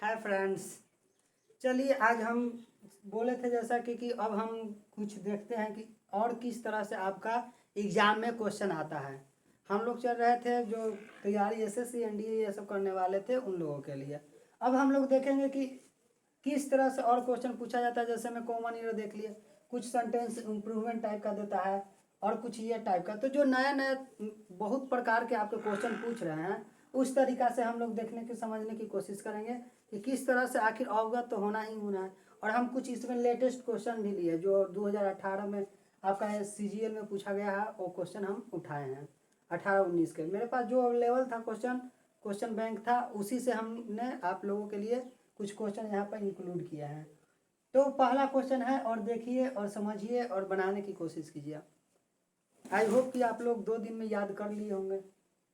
Hi friends. चलिए आज हम बोले थे जैसा कि अब हम कुछ देखते हैं कि और किस तरह से आपका एग्ज़ाम में क्वेश्चन आता है। हम लोग चल रहे थे जो तैयारी एसएससी एनडीए ये सब करने वाले थे उन लोगों के लिए। अब हम लोग देखेंगे कि किस तरह से और क्वेश्चन पूछा जाता है। जैसे मैं कॉमन ईयर देख लिए, कुछ सेंटेंस इम्प्रूवमेंट टाइप का देता है और कुछ ये टाइप का। तो जो नया नया बहुत प्रकार के आपके क्वेश्चन पूछ रहे हैं उस तरीक़ा से हम लोग देखने की समझने की कोशिश करेंगे कि किस तरह से आखिर अवगत तो होना ही होना है। और हम कुछ इसमें लेटेस्ट क्वेश्चन भी लिए जो 2018 में आपका सीजीएल में पूछा गया है, वो क्वेश्चन हम उठाए हैं 18-19 के। मेरे पास जो अवेलेबल था क्वेश्चन बैंक था, उसी से हमने आप लोगों के लिए कुछ क्वेश्चन यहाँ पर इंक्लूड किया है। तो पहला क्वेश्चन है और देखिए और समझिए और बनाने की कोशिश कीजिए। आई होप कि आप लोग 2 दिन में याद कर लिए होंगे।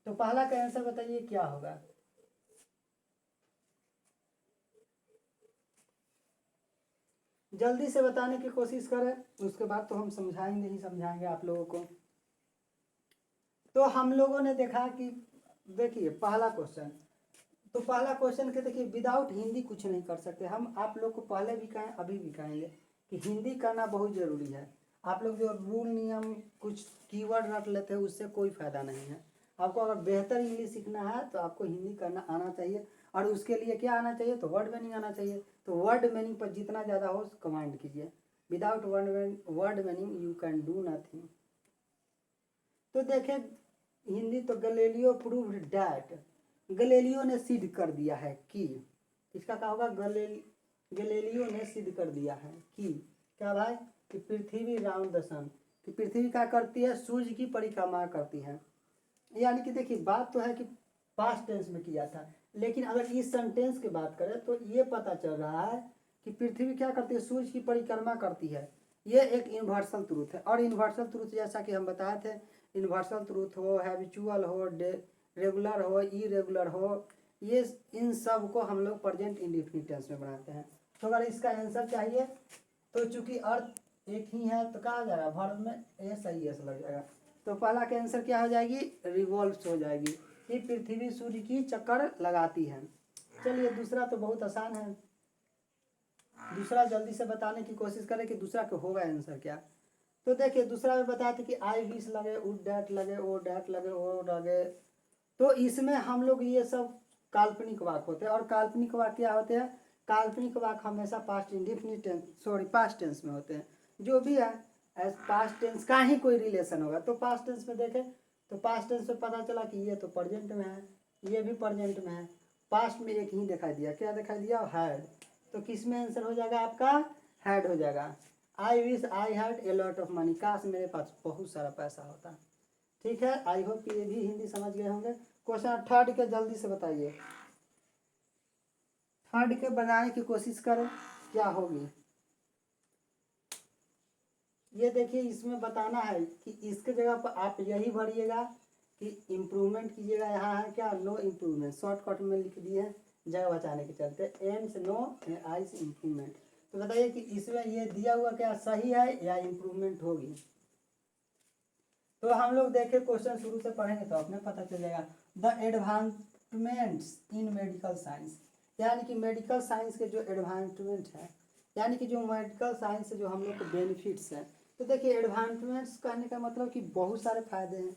तो पहला का आंसर बताइए क्या होगा। जल्दी से बताने की कोशिश करें, उसके बाद तो हम समझाएंगे ही समझाएंगे आप लोगों को। तो हम लोगों ने देखा कि देखिए पहला क्वेश्चन, तो पहला क्वेश्चन के देखिए विदाउट हिंदी कुछ नहीं कर सकते हम। आप लोग को पहले भी कहें अभी भी कहेंगे कि हिंदी करना बहुत ज़रूरी है। आप लोग जो रूल नियम कुछ कीवर्ड रख लेते हैं उससे कोई फ़ायदा नहीं है। आपको अगर बेहतर इंग्लिश सीखना है तो आपको हिंदी करना आना चाहिए। और उसके लिए क्या आना चाहिए, तो वर्ड मीनिंग आना चाहिए। तो वर्ड मीनिंग पर जितना ज़्यादा हो कमांड कीजिए। Without word meaning you can do nothing. तो देखें हिंदी, तो गैलीलियो प्रूव्ड डैट, गैलीलियो ने सिद्ध कर दिया है कि, इसका क्या होगा, गैलीलियो ने सिद्ध कर दिया है कि क्या भाई, कि पृथ्वी राउंड द सन, कि पृथ्वी क्या करती है, सूर्य की परिक्रमा करती है। यानी कि देखिए बात तो है कि पास्ट टेंस में किया था, लेकिन अगर इस सेंटेंस की बात करें तो ये पता चल रहा है कि पृथ्वी क्या करती है, सूर्य की परिक्रमा करती है। ये एक यूनिवर्सल ट्रूथ है। और यूनिवर्सल ट्रूथ जैसा कि हम बताए थे, यूनिवर्सल ट्रूथ हो, हैबिचुअल हो, रेगुलर हो, इरेगुलर हो, ये इन सब को हम लोग प्रेजेंट इंडेफिनिट टेंस में बनाते हैं। तो अगर इसका आंसर चाहिए तो चूंकि अर्थ एक ही है तो कहा जाएगा वर्ब में एस आई एस लग जाएगा। तो पहला का आंसर क्या हो जाएगी, रिवॉल्व हो जाएगी कि पृथ्वी सूर्य की चक्कर लगाती है। चलिए दूसरा तो बहुत आसान है, दूसरा जल्दी से बताने की कोशिश करें कि दूसरा का होगा आंसर क्या। तो देखिए दूसरा में बताते कि आई विश लगे, उड डैट लगे, ओ डैट लगे, ओ लगे। तो इसमें हम लोग ये सब काल्पनिक वाक्य होते हैं। और काल्पनिक वाक्य क्या होते हैं, काल्पनिक वाक्य हमेशा past indefinite tense past tense में होते हैं। जो भी है एज पास्ट टेंस का ही कोई रिलेशन होगा। तो पास्ट टेंस में देखें तो पास्ट टेंस में पता चला कि ये तो प्रेजेंट में है, ये भी प्रेजेंट में है। पास्ट में एक ही दिखाई दिया, क्या दिखाई दिया, हैड। तो किस में आंसर हो जाएगा आपका, हैड हो जाएगा। I wish I had a lot of money, काश मेरे पास बहुत सारा पैसा होता। ठीक है, आई होप कि ये भी हिंदी समझ गए होंगे। क्वेश्चन थर्ड के जल्दी से बताइए, थर्ड के बनाने की कोशिश करें क्या होगी। ये देखिए इसमें बताना है कि इसके जगह पर आप यही भरिएगा कि इम्प्रूवमेंट कीजिएगा। यहाँ है क्या, नो इम्प्रूवमेंट, शॉर्टकट में लिख दिए जगह बचाने के चलते, एम से नो, आई से इम्प्रूवमेंट। तो बताइए कि इसमें ये दिया हुआ क्या सही है या इम्प्रूवमेंट होगी। तो हम लोग देखें क्वेश्चन शुरू से पढ़ेंगे तो अपने पता चलेगा। The advancements in medical science, यानी कि मेडिकल साइंस के जो एडवांसमेंट है, यानी कि जो मेडिकल साइंस से जो हम लोग को बेनिफिट्स हैं। तो देखिए एडवांसमेंट्स कहने का मतलब कि बहुत सारे फायदे हैं।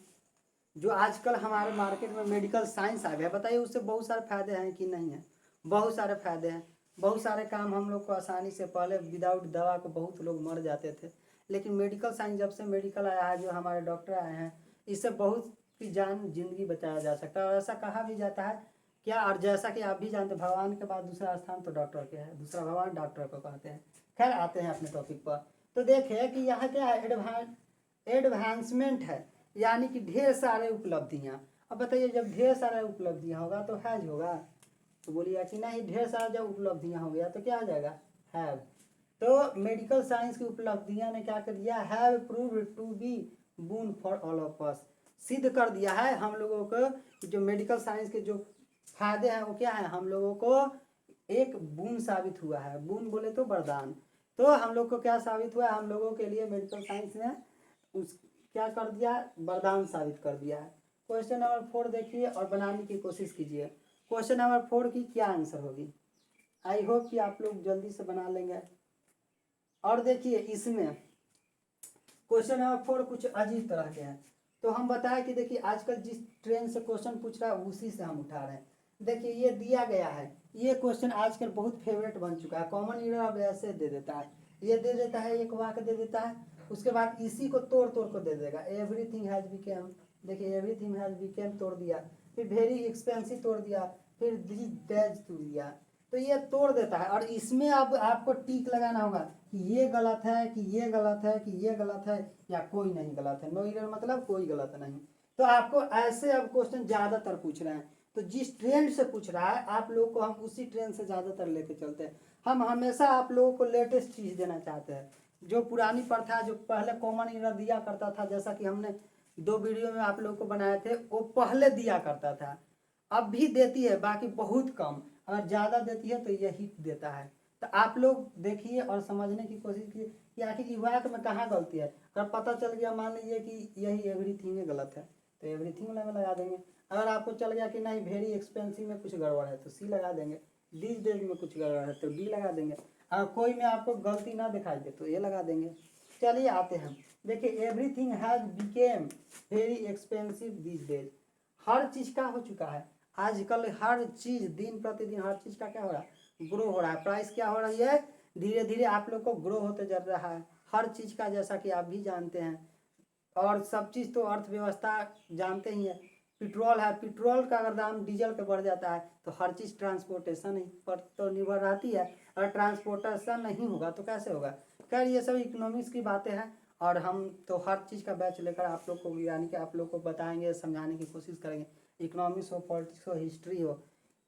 जो आजकल हमारे मार्केट में मेडिकल साइंस आ गया, बताइए उससे बहुत सारे फायदे हैं कि नहीं है, बहुत सारे फायदे हैं। बहुत सारे काम हम लोग को आसानी से, पहले विदाउट दवा को बहुत लोग मर जाते थे, लेकिन मेडिकल साइंस जब से मेडिकल आया है, जो हमारे डॉक्टर आए हैं, इससे बहुत की जान जिंदगी बचाया जा सकता है। और ऐसा कहा भी जाता है क्या, और जैसा कि आप भी जानते हैं भगवान के बाद दूसरा स्थान तो डॉक्टर के है, दूसरा भगवान डॉक्टर को कहते हैं। खैर आते हैं अपने टॉपिक पर। तो देखिए कि यहाँ क्या है, एडवांसमेंट है, यानी कि ढेर सारे उपलब्धियाँ। अब बताइए जब ढेर सारे उपलब्धियाँ होगा तो हैज होगा, तो बोलिए कि नहीं, ढेर सारा जब उपलब्धियाँ हो गया तो क्या आ जाएगा, हैव। तो मेडिकल साइंस की उपलब्धियाँ ने क्या कर दिया, have proved to be boon for all of us, सिद्ध कर दिया है हम लोगों को। जो मेडिकल साइंस के जो फायदे हैं वो क्या है, हम लोगों को एक बून साबित हुआ है। बून बोले तो वरदान। तो हम लोग को क्या साबित हुआ है, हम लोगों के लिए मेडिकल साइंस ने उस क्या कर दिया, वरदान साबित कर दिया है। क्वेश्चन नंबर 4 देखिए और बनाने की कोशिश कीजिए। क्वेश्चन नंबर 4 की क्या आंसर होगी। आई होप कि आप लोग जल्दी से बना लेंगे। और देखिए इसमें क्वेश्चन नंबर 4 कुछ अजीब तरह के हैं। तो हम बताएं कि देखिए आजकल जिस ट्रेंड से क्वेश्चन पूछ रहा है उसी से हम उठा रहे हैं। देखिए ये दिया गया है, ये क्वेश्चन आजकल बहुत फेवरेट बन चुका है। कॉमन एरर अब ऐसे दे देता है, ये दे देता है, एक वाक्य दे देता है, उसके बाद इसी को तोड़ तोड़ को दे देगा। एवरीथिंग हैज बिकेम, देखिए एवरीथिंग हैज बिकेम तोड़ दिया, फिर वेरी एक्सपेंसिव तोड़ दिया, फिर दिस दैट तोड़ दिया। तो ये तोड़ देता है और इसमें अब आपको टिक लगाना होगा कि ये गलत है, कि ये गलत है, कि ये गलत है, या कोई नहीं गलत है। नो एरर मतलब कोई गलत नहीं। तो आपको ऐसे अब क्वेश्चन ज़्यादातर पूछ रहे हैं। तो जिस ट्रेंड से पूछ रहा है आप लोगों को हम उसी ट्रेंड से ज़्यादातर लेके चलते हैं। हम हमेशा आप लोगों को लेटेस्ट चीज़ देना चाहते हैं। जो पुरानी प्रथा जो पहले कॉमन एरर दिया करता था, जैसा कि हमने 2 वीडियो में आप लोगों को बनाए थे, वो पहले दिया करता था, अब भी देती है, बाकी बहुत कम। अगर ज़्यादा देती है तो ये हिट देता है। तो आप लोग देखिए और समझने की कोशिश कीजिए कि आखिर वाक्य में कहाँ गलती है। अगर पता चल गया, मान लीजिए कि यही एवरीथिंग गलत है तो एवरीथिंग में लगा देंगे। अगर आपको चल गया कि नहीं वेरी एक्सपेंसिव में कुछ गड़बड़ है तो सी लगा देंगे, दिस डेज में कुछ गड़बड़ है तो डी लगा देंगे। अगर कोई में आपको गलती ना दिखाई दे तो ये लगा देंगे। चलिए आते हैं, देखिए everything has become very expensive this days. हर चीज़ का हो चुका है आजकल, हर चीज़ दिन प्रतिदिन हर चीज़ का क्या हो रहा है, ग्रो हो रहा है। प्राइस क्या हो रही है, धीरे धीरे आप लोग को ग्रो होते जा रहा है हर चीज़ का, जैसा कि आप भी जानते हैं। और सब चीज़ तो अर्थव्यवस्था जानते ही है। पेट्रोल है, पेट्रोल का अगर दाम डीजल का बढ़ जाता है तो हर चीज़ ट्रांसपोर्टेशन ही पर तो निर्भर रहती है। अगर ट्रांसपोर्टेशन नहीं होगा तो कैसे होगा। खैर ये सब इकोनॉमिक्स की बातें हैं और हम तो हर चीज़ का बैच लेकर आप लोग को, यानी कि आप लोग को बताएंगे, समझाने की कोशिश करेंगे। इकोनॉमिक्स हो, पॉलिटिक्स हो, हिस्ट्री हो।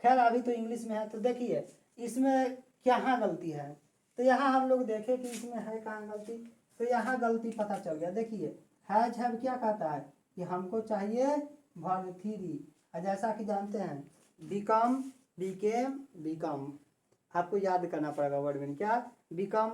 खैर अभी तो इंग्लिश में है। तो देखिए इसमें कहाँ गलती है, तो यहाँ हम लोग देखें कि इसमें है कहाँ गलती। तो यहाँ गलती पता चल गया। देखिए हैज हैव क्या कहता है कि हमको चाहिए वर्ब थ्री, और जैसा कि जानते हैं बिकम, बिकेम, बिकम, आपको याद करना पड़ेगा वर्ड में क्या, बिकम,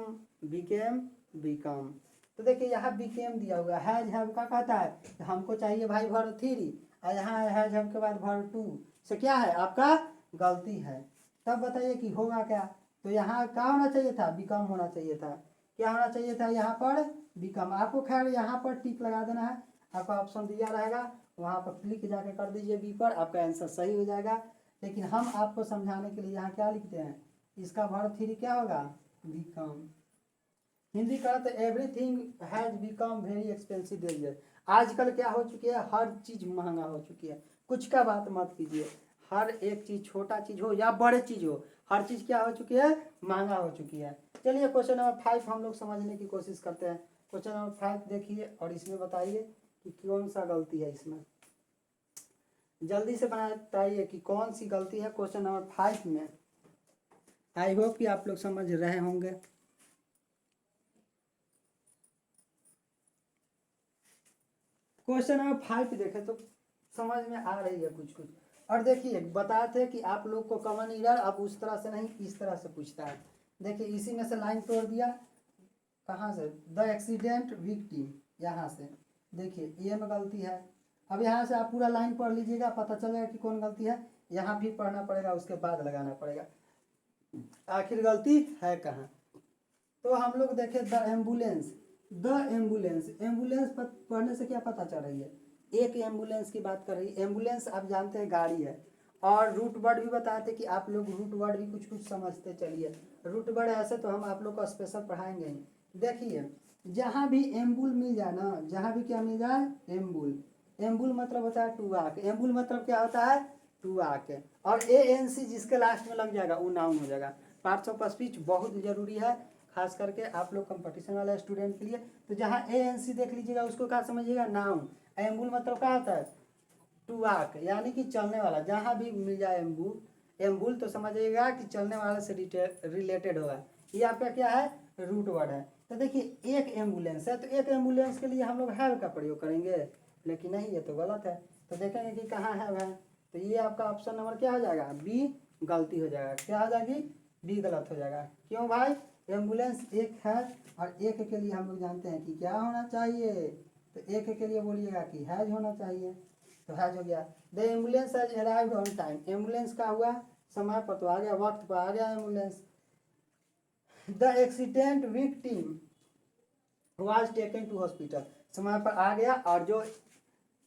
बिकेम, बिकम। तो देखिए यहाँ बिकेम दिया हुआ, हैज हैव का कहता है हमको चाहिए भाई वर्ब थ्री, और यहाँ हैज हैव के बाद वर्ब टू से क्या है आपका गलती है। तब बताइए कि होगा क्या। तो यहाँ क्या होना चाहिए था, बिकम होना चाहिए था। क्या होना चाहिए था यहाँ पर, बिकम। आपको खैर यहाँ पर टिक लगा देना है, आपको ऑप्शन दिया रहेगा, वहाँ पर क्लिक जाके कर दीजिए बी पर, आपका आंसर सही हो जाएगा। लेकिन हम आपको समझाने के लिए यहाँ क्या लिखते हैं, इसका वर्ब थ्री क्या होगा, बिकम। हिंदी का तो everything has become very expensive this days. आजकल क्या हो चुकी है, हर चीज़ महंगा हो चुकी है। कुछ का बात मत कीजिए, हर एक चीज़, छोटा चीज़ हो या बड़े चीज़ हो, हर चीज़ क्या हो चुकी है, महंगा हो चुकी है। चलिए क्वेश्चन नंबर 5 हम लोग समझने की कोशिश करते हैं। क्वेश्चन नंबर 5 देखिए और इसमें बताइए कि कौन सा गलती है इसमें। जल्दी से बताइए कि कौन सी गलती है क्वेश्चन नंबर 5 में। आई होप कि आप लोग समझ रहे होंगे। क्वेश्चन नंबर 5 देखें तो समझ में आ रही है कुछ कुछ। और देखिए बताते हैं कि आप लोग को कॉमन एरर अब उस तरह से नहीं, इस तरह से पूछता है। देखिए इसी में से लाइन तोड़ दिया, कहाँ से, द एक्सीडेंट विक्टिम, यहाँ से देखिए ये में गलती है। अब यहाँ से आप पूरा लाइन पढ़ लीजिएगा, पता चलेगा कि कौन गलती है। यहाँ भी पढ़ना पड़ेगा, उसके बाद लगाना पड़ेगा आखिर गलती है कहाँ। तो हम लोग देखें the ambulance, the ambulance, ambulance पढ़ने से क्या पता चल रही है, एक एम्बुलेंस की बात कर रही है। एम्बुलेंस आप जानते हैं गाड़ी है। और रूट वर्ड भी बताते कि आप लोग रूट वर्ड भी कुछ कुछ समझते चलिए। रूट वर्ड ऐसे तो हम आप लोग को स्पेशल पढ़ाएंगे ही। देखिए जहाँ भी एम्बुल मिल जाए ना, जहाँ भी क्या मिल जाए, एम्बुल। एम्बुल मतलब होता है टू आके, एम्बुल मतलब क्या होता है, टू आके। और ANC जिसके लास्ट में लग जाएगा वो नाउन हो जाएगा। पार्ट्स ऑफ स्पीच बहुत जरूरी है, खास करके आप लोग कंपटीशन वाले स्टूडेंट के लिए। तो जहाँ ANC देख लीजिएगा उसको क्या समझिएगा, नाउन। एम्बुल मतलब क्या होता है, टू वॉक, यानी कि चलने वाला। जहाँ भी मिल जाए एम्बुल, एम्बुल तो समझिएगा कि चलने वाले से रिलेटेड होगा। ये आपका क्या है, रूट वर्ड है। तो देखिए एक एम्बुलेंस है, तो एक एम्बुलेंस के लिए हम लोग हैव का प्रयोग करेंगे, लेकिन नहीं ये तो गलत है। तो देखेंगे कि कहाँ हैव है। तो ये आपका ऑप्शन नंबर क्या हो जाएगा, बी गलती हो जाएगा। क्या हो जाएगी, बी गलत हो जाएगा। क्यों भाई, एम्बुलेंस एक है और एक के लिए हम लोग जानते हैं कि क्या होना चाहिए, तो एक के लिए बोलिएगा कि हैज होना चाहिए, तो हैज हो गया। The ambulance has arrived on time, ambulance का हुआ समय पर तो आ गया, वक्त पर आ गया ambulance. The accident victim was taken to hospital, समय पर आ गया और जो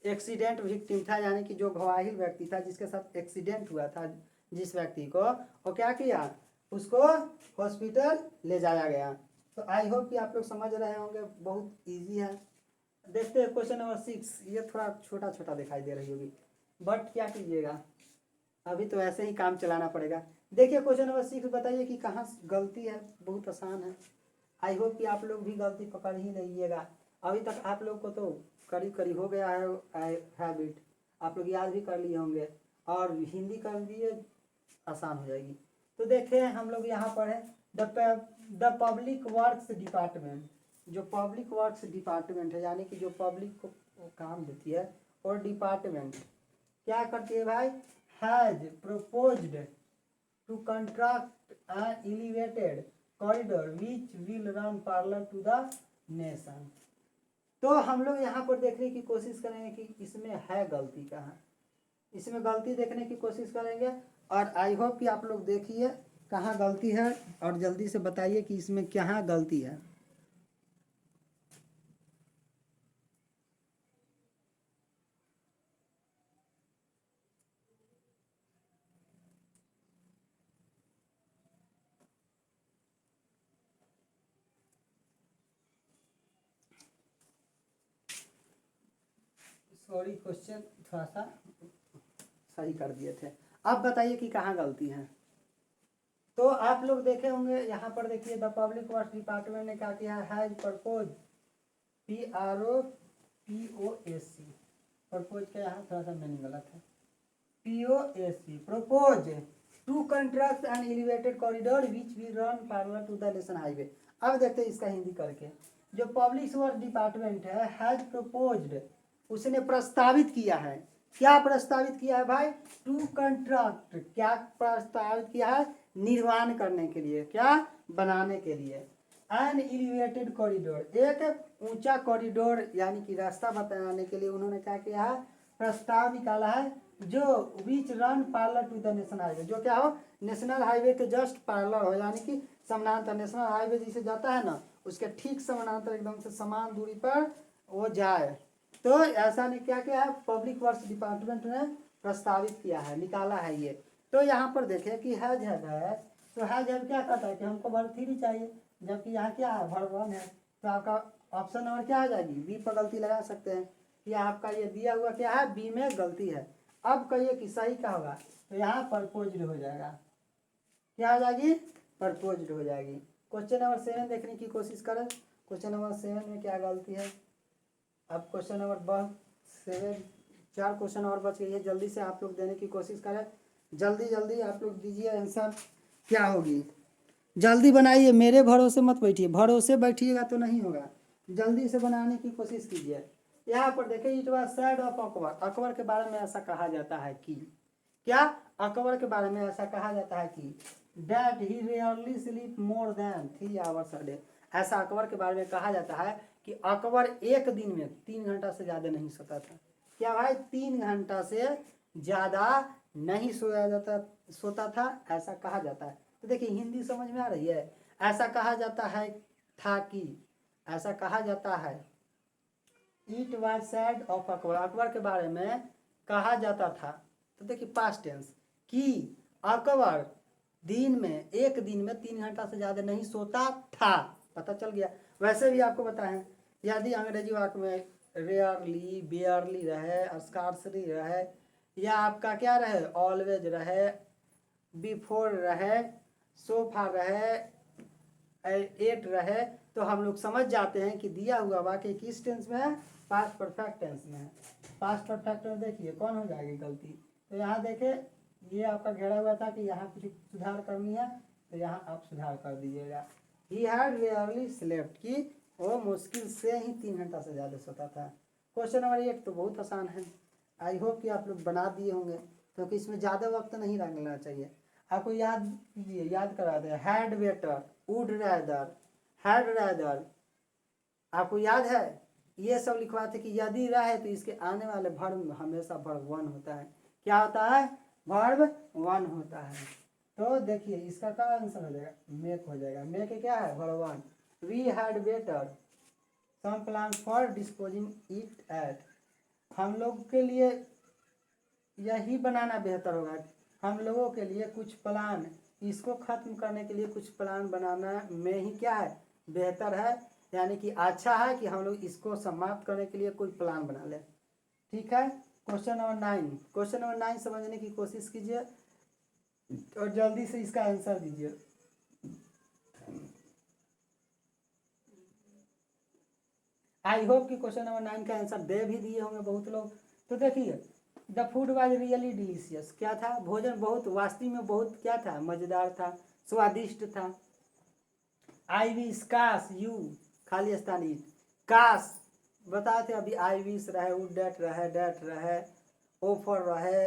एक्सीडेंट विक्टिम था यानी कि जो घायल व्यक्ति था जिसके साथ एक्सीडेंट हुआ था जिस व्यक्ति को, वो क्या किया, उसको हॉस्पिटल ले जाया गया। तो आई होप कि आप लोग समझ रहे होंगे, बहुत इजी है। देखते हैं क्वेश्चन नंबर 6, ये थोड़ा छोटा छोटा दिखाई दे रही होगी बट क्या कीजिएगा, अभी तो ऐसे ही काम चलाना पड़ेगा। देखिए क्वेश्चन नंबर 6, बताइए कि कहाँ गलती है, बहुत आसान है। आई होप कि आप लोग भी गलती पकड़ ही लीजिएगा। अभी तक आप लोग को तो करीब करीब हो गया है हैबिट, आप लोग याद भी कर लिए होंगे और हिंदी कर लिए, आसान हो जाएगी। तो देखें हम लोग यहाँ पर है द पब्लिक वर्क्स डिपार्टमेंट, जो पब्लिक वर्क्स डिपार्टमेंट है यानी कि जो पब्लिक को काम देती है, और डिपार्टमेंट क्या करती है भाई, has proposed to construct an elevated corridor which will run parallel to the nation. तो हम लोग यहाँ पर देखने की कोशिश करेंगे कि इसमें है गलती कहाँ, इसमें गलती देखने की कोशिश करेंगे और आई होप कि आप लोग देखिए कहाँ गलती है और जल्दी से बताइए कि इसमें कहाँ गलती है। सॉरी, क्वेश्चन थोड़ा सा सही कर दिए थे। अब बताइए कि कहाँ गलती है। तो आप लोग देखे होंगे यहाँ पर, देखिए द पब्लिक वर्क्स डिपार्टमेंट ने क्या किया, हैज प्रपोज, PROPOSC, प्रपोज का यहाँ थोड़ा सा मीनिंग गलत है, POSC propose to construct an elevated corridor which will run parallel to the national highway. अब देखते हैं इसका हिंदी करके। जो पब्लिक वर्क्स डिपार्टमेंट है, हैज प्रपोज्ड, उसने प्रस्तावित किया है, क्या प्रस्तावित किया है भाई, टू कंस्ट्रक्ट, क्या प्रस्तावित किया है, निर्माण करने के लिए, क्या बनाने के लिए, एन एलिवेटेड कॉरिडोर, एक ऊंचा कॉरिडोर यानी कि रास्ता बनाने के लिए उन्होंने क्या किया है, प्रस्ताव निकाला है, जो which run parallel to the national highway, जो क्या हो, नेशनल हाईवे के जस्ट पैरेलल हो यानी कि समानांतर, नेशनल हाईवे जिसे जाता है ना उसके ठीक समानांतर एकदम से समान दूरी पर वो जाए। तो ऐसा ने क्या किया है, पब्लिक वर्क्स डिपार्टमेंट ने प्रस्तावित किया है, निकाला है ये। तो यहाँ पर देखें कि हैज है, तो हैज क्या कहता है कि हमको वर्ब 3 चाहिए, जबकि यहाँ क्या है, वर्ब 1 है। तो आपका ऑप्शन नंबर क्या आ जाएगी, बी पर गलती लगा सकते हैं कि आपका ये दिया हुआ क्या है, बी में गलती है। अब कहिए कि सही क्या होगा, तो यहाँ परपोज्ड हो जाएगा, क्या हो जाएगी, परपोज्ड हो जाएगी। क्वेश्चन नंबर 7 देखने की कोशिश करें, क्वेश्चन नंबर 7 में क्या गलती है। अब क्वेश्चन नंबर 7, 4 क्वेश्चन और बच गई है, जल्दी से आप लोग देने की कोशिश करें, जल्दी जल्दी आप लोग दीजिए आंसर, क्या होगी, जल्दी बनाइए, मेरे भरोसे मत बैठिए, भरोसे बैठिएगा तो नहीं होगा, जल्दी से बनाने की कोशिश कीजिए। यहाँ पर देखिए, it was sad of Akbar, Akbar के बारे में ऐसा कहा जाता है कि, क्या, अकबर के बारे में ऐसा कहा जाता है कि that he rarely sleep more than 3 hours a day, ऐसा अकबर के बारे में कहा जाता है कि अकबर एक दिन में 3 घंटा से ज़्यादा नहीं सोता था। क्या भाई, 3 घंटा से ज़्यादा नहीं सोता था, ऐसा कहा जाता है। तो देखिए हिंदी समझ में आ रही है, ऐसा कहा जाता है था कि, ऐसा कहा जाता है, it was sad of Akbar, Akbar के बारे में कहा जाता था। तो देखिए पास्ट टेंस कि अकबर एक दिन में 3 घंटा से ज़्यादा नहीं सोता था, पता चल गया। वैसे भी आपको बताएं, यदि अंग्रेजी वाक्य में रेयरली, बेयरली रहे, स्कार्सली रहे, या आपका क्या रहे, ऑलवेज रहे, बिफोर रहे, सोफा रहे, एट रहे, तो हम लोग समझ जाते हैं कि दिया हुआ वाक्य किस टेंस में है, पास्ट परफेक्ट टेंस में है। पास्ट परफेक्ट में देखिए कौन हो जाएगी गलती, तो यहाँ देखे ये आपका घेरा हुआ था कि यहाँ कुछ सुधार करनी है, तो यहाँ आप सुधार कर दीजिएगा। ही हैड रेयरली स्लेप्ट, कि वो मुश्किल से ही 3 घंटा से ज़्यादा सोता था। क्वेश्चन नंबर 8 तो बहुत आसान है, आई होप कि आप लोग बना दिए होंगे, क्योंकि इसमें ज़्यादा वक्त नहीं लगना चाहिए। आपको याद कीजिए, याद करा दे, had better, would rather, had rather, आपको याद है ये सब लिखवाते कि यदि रहे तो इसके आने वाले वर्ब हमेशा वर्ब 1 होता है, क्या होता है, वर्ब 1 होता है। तो देखिए इसका क्या आंसर हो जाएगा, मेक हो जाएगा। मेक क्या है, verb 1। We had better some plan for disposing it at, हम लोग के लिए यही बनाना बेहतर होगा, हम लोगों के लिए कुछ प्लान, इसको खत्म करने के लिए कुछ प्लान बनाना में ही क्या है, बेहतर है, यानी कि अच्छा है कि हम लोग इसको समाप्त करने के लिए कोई प्लान बना लें। ठीक है। क्वेश्चन नंबर 9, क्वेश्चन नंबर 9 समझने की कोशिश कीजिए और जल्दी से इसका आंसर दीजिए। आई होप कि क्वेश्चन नंबर 9 का आंसर दे भी दिए होंगे बहुत लोग। तो देखिए, the food was really delicious, क्या था, भोजन बहुत वास्तव में बहुत क्या था, मजेदार था, स्वादिष्ट था। आई विश काश यू खाली स्थान ईट, काश बताए थे अभी, आई विश रहे, वुड डेट रहे, ऑफर रहे,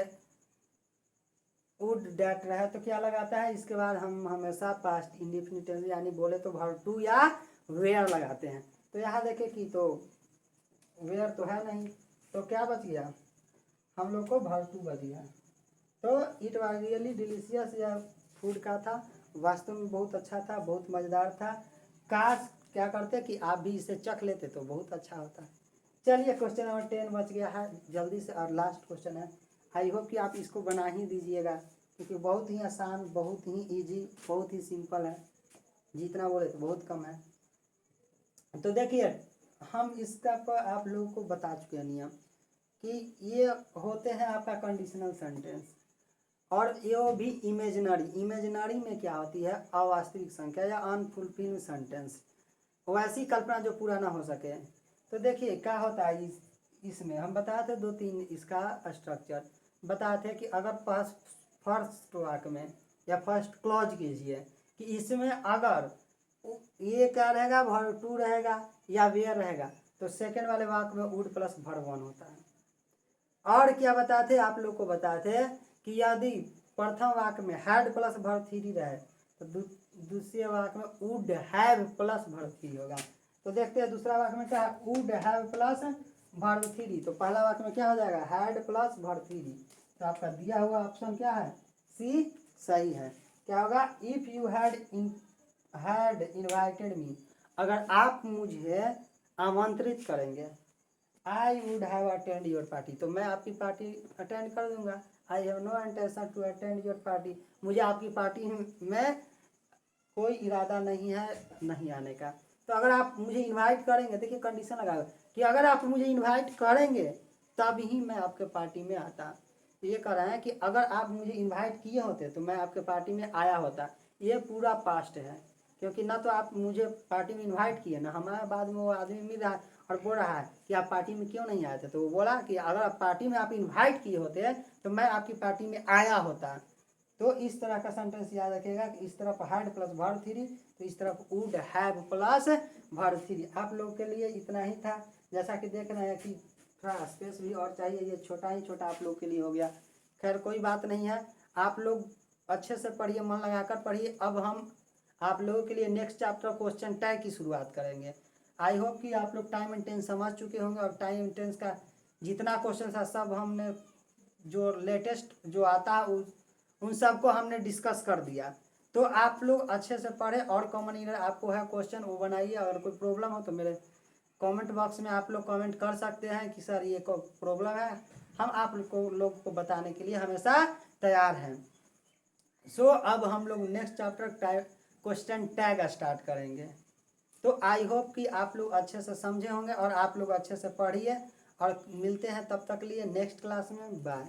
वुड डेट रहे, तो क्या लगाता है इसके बाद हम हमेशा पास्ट इंडिफिनिट यानी बोले तो वर्ब टू या वेयर लगाते हैं। तो यहाँ देखे कि तो वेयर तो है नहीं, तो क्या बच गया, हम लोग को वर्ब टू बच गया। तो इट वाज रियली डिलीशियस, यह फूड का था, वास्तव में बहुत अच्छा था, बहुत मज़ेदार था। काश क्या करते कि आप भी इसे चख लेते तो बहुत अच्छा होता। चलिए क्वेश्चन नंबर 10 बच गया है जल्दी से, और लास्ट क्वेश्चन है। आई होप कि आप इसको बना ही दीजिएगा, क्योंकि बहुत ही आसान, बहुत ही इजी, बहुत ही सिंपल है, जितना बोले तो बहुत कम है। तो देखिए, हम इसका पर आप लोगों को बता चुके हैं नियम कि ये होते हैं आपका कंडीशनल सेंटेंस, और ये भी इमेजिनरी में क्या होती है, अवास्तविक संख्या या अनफुलफिल्ड सेंटेंस, वैसी कल्पना जो पूरा ना हो सके। तो देखिए क्या होता है इसमें हम बताए थे 2-3 इसका स्ट्रक्चर बताए थे कि अगर फर्स्ट वाक्य में या फर्स्ट क्लॉज कीजिए कि इसमें अगर ये क्या रहेगा, वर्ब टू रहेगा या वेयर रहेगा, तो सेकेंड वाले वाक्य में वुड प्लस वर्ब 1 होता है। और क्या बताए थे आप लोग को, बताए थे कि यदि प्रथम वाक्य में हैड प्लस वर्ब 3 रहे तो दूसरे वाक्य में वुड हैव प्लस वर्ब 3 होगा। तो देखते हैं दूसरा वाक्य में क्या है, वुड हैव प्लस वर्ब 3, तो पहला वाक्य में क्या हो जाएगा, हैड प्लस वर्ब 3। तो आपका दिया हुआ ऑप्शन क्या है, सी सही है। क्या होगा, if you had invited me, अगर आप मुझे आमंत्रित करेंगे, I would have attend your party, तो मैं आपकी पार्टी अटेंड कर दूंगा। I have no intention to attend your party, मुझे आपकी पार्टी में कोई इरादा नहीं है नहीं आने का। तो अगर आप मुझे इनवाइट करेंगे, देखिए कंडीशन लगा कि अगर आप मुझे इनवाइट करेंगे तब ही मैं आपके पार्टी में आता। ये कह रहे हैं कि अगर आप मुझे इनवाइट किए होते तो मैं आपके पार्टी में आया होता। ये पूरा पास्ट है, क्योंकि ना तो आप मुझे पार्टी में इनवाइट किए, ना हमारे बाद में वो आदमी मिल रहा है और बोल रहा है कि आप पार्टी में क्यों नहीं आए थे। तो वो बोला कि अगर आप पार्टी में आप इनवाइट किए होते तो मैं आपकी पार्टी में आया होता। तो इस तरह का सेंटेंस याद रखिएगा कि इस तरफ हैड प्लस वर्ब 3, तो इस तरफ वुड हैव प्लस वर्ब 3। आप लोगों के लिए इतना ही था। जैसा कि देख रहे हैं कि थोड़ा स्पेस भी और चाहिए, ये छोटा ही छोटा आप लोग के लिए हो गया। खैर कोई बात नहीं है, आप लोग अच्छे से पढ़िए, मन लगाकर पढ़िए। अब हम आप लोगों के लिए नेक्स्ट चैप्टर क्वेश्चन टैग की शुरुआत करेंगे। आई होप कि आप लोग टाइम एंड टेंस समझ चुके होंगे, और टाइम एंड टेंस का जितना क्वेश्चन था सब हमने जो लेटेस्ट जो आता है उन सबको हमने डिस्कस कर दिया। तो आप लोग अच्छे से पढ़े, और कॉमन इनर आपको है क्वेश्चन वो बनाइए। अगर कोई प्रॉब्लम हो तो मेरे कमेंट बॉक्स में आप लोग कमेंट कर सकते हैं कि सर ये प्रॉब्लम है, हम आप लोग को बताने के लिए हमेशा तैयार हैं। सो अब हम लोग next chapter question tag start करेंगे। तो आई होप कि आप लोग अच्छे से समझे होंगे और आप लोग अच्छे से पढ़िए, और मिलते हैं तब तक लिए नेक्स्ट क्लास में। बाय।